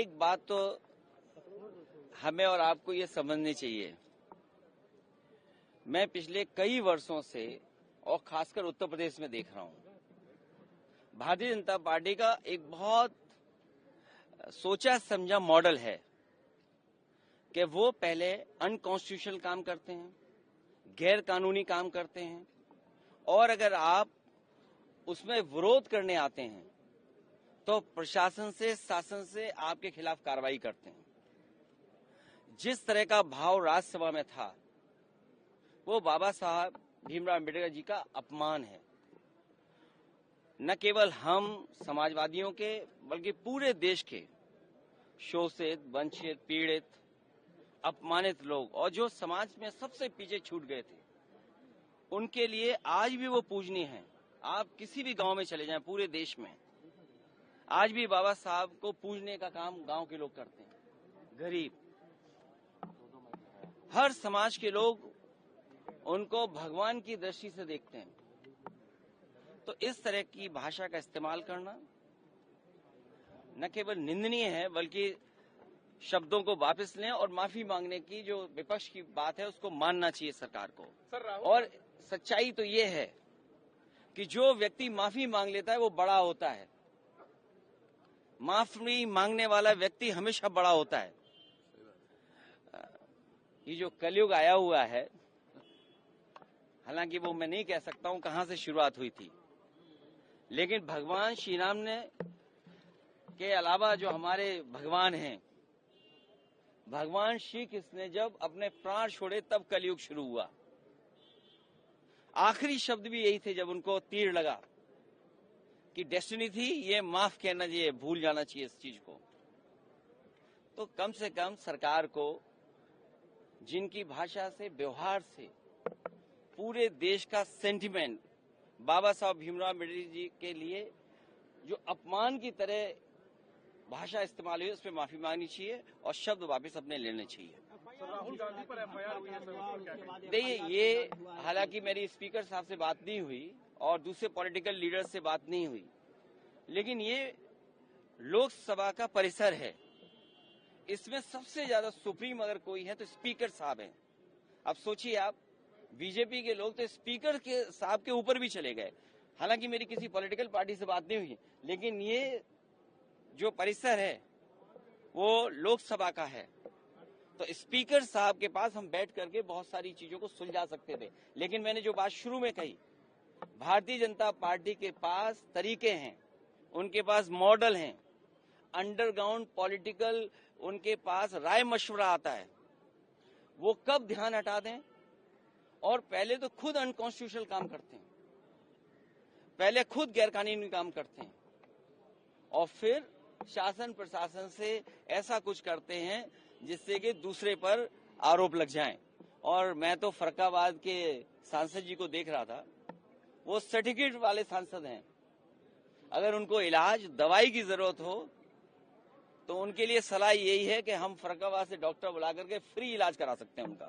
एक बात तो हमें और आपको ये समझनी चाहिए, मैं पिछले कई वर्षों से और खासकर उत्तर प्रदेश में देख रहा हूं, भारतीय जनता पार्टी का एक बहुत सोचा समझा मॉडल है कि वो पहले अनकॉन्स्टिट्यूशनल काम करते हैं, गैर कानूनी काम करते हैं, और अगर आप उसमें विरोध करने आते हैं तो प्रशासन से, शासन से आपके खिलाफ कार्रवाई करते हैं। जिस तरह का भाव राज्यसभा में था वो बाबा साहब भीमराव अम्बेडकर जी का अपमान है। न केवल हम समाजवादियों के बल्कि पूरे देश के शोषित, वंचित, पीड़ित, अपमानित लोग और जो समाज में सबसे पीछे छूट गए थे, उनके लिए आज भी वो पूजनीय हैं। आप किसी भी गांव में चले जाएं पूरे देश में, आज भी बाबा साहब को पूजने का काम गांव के लोग करते हैं। गरीब, हर समाज के लोग उनको भगवान की दृष्टि से देखते हैं। तो इस तरह की भाषा का इस्तेमाल करना न केवल निंदनीय है बल्कि शब्दों को वापस लें और माफी मांगने की जो विपक्ष की बात है उसको मानना चाहिए सरकार को। और सच्चाई तो ये है कि जो व्यक्ति माफी मांग लेता है वो बड़ा होता है। माफी मांगने वाला व्यक्ति हमेशा बड़ा होता है। ये जो कलयुग आया हुआ है, हालांकि वो मैं नहीं कह सकता हूं कहां से शुरुआत हुई थी, लेकिन भगवान श्री राम ने के अलावा जो हमारे भगवान हैं, भगवान श्री कृष्ण ने जब अपने प्राण छोड़े तब कलयुग शुरू हुआ। आखिरी शब्द भी यही थे जब उनको तीर लगा कि डेस्टिनी थी, ये माफ कहना चाहिए, भूल जाना चाहिए इस चीज को। तो कम से कम सरकार को जिनकी भाषा से, व्यवहार से पूरे देश का सेंटिमेंट बाबा साहब भीमराव अम्बेडकर जी के लिए जो अपमान की तरह भाषा इस्तेमाल हुई, उस पर माफी मांगनी चाहिए और शब्द वापस अपने लेने चाहिए। राहुल गांधी पर एफआईआर हुई है। देखिए, ये हालांकि मेरी स्पीकर साहब से बात नहीं हुई और दूसरे पॉलिटिकल लीडर से बात नहीं हुई, लेकिन ये लोकसभा का परिसर है, इसमें सबसे ज्यादा सुप्रीम अगर कोई है तो स्पीकर साहब हैं। अब सोचिए आप, बीजेपी के लोग तो स्पीकर के साहब के ऊपर भी चले गए। हालांकि मेरी किसी पॉलिटिकल पार्टी से बात नहीं हुई, लेकिन ये जो परिसर है वो लोकसभा का है, तो स्पीकर साहब के पास हम बैठ करके बहुत सारी चीजों को सुलझा सकते थे। लेकिन मैंने जो बात शुरू में कही, भारतीय जनता पार्टी के पास तरीके हैं, उनके पास मॉडल हैं, अंडरग्राउंड पॉलिटिकल उनके पास राय मशवरा आता है। वो कब ध्यान हटा दें, और पहले तो खुद अनकॉन्स्टिट्यूशनल काम करते हैं, पहले खुद गैरकानूनी काम करते हैं और फिर शासन प्रशासन से ऐसा कुछ करते हैं जिससे कि दूसरे पर आरोप लग जाएं। और मैं तो फरक्काबाद के सांसद जी को देख रहा था, वो सर्टिफिकेट वाले सांसद हैं। अगर उनको इलाज, दवाई की जरूरत हो तो उनके लिए सलाह यही है कि हम फरक्काबाद से डॉक्टर बुला करके फ्री इलाज करा सकते हैं उनका।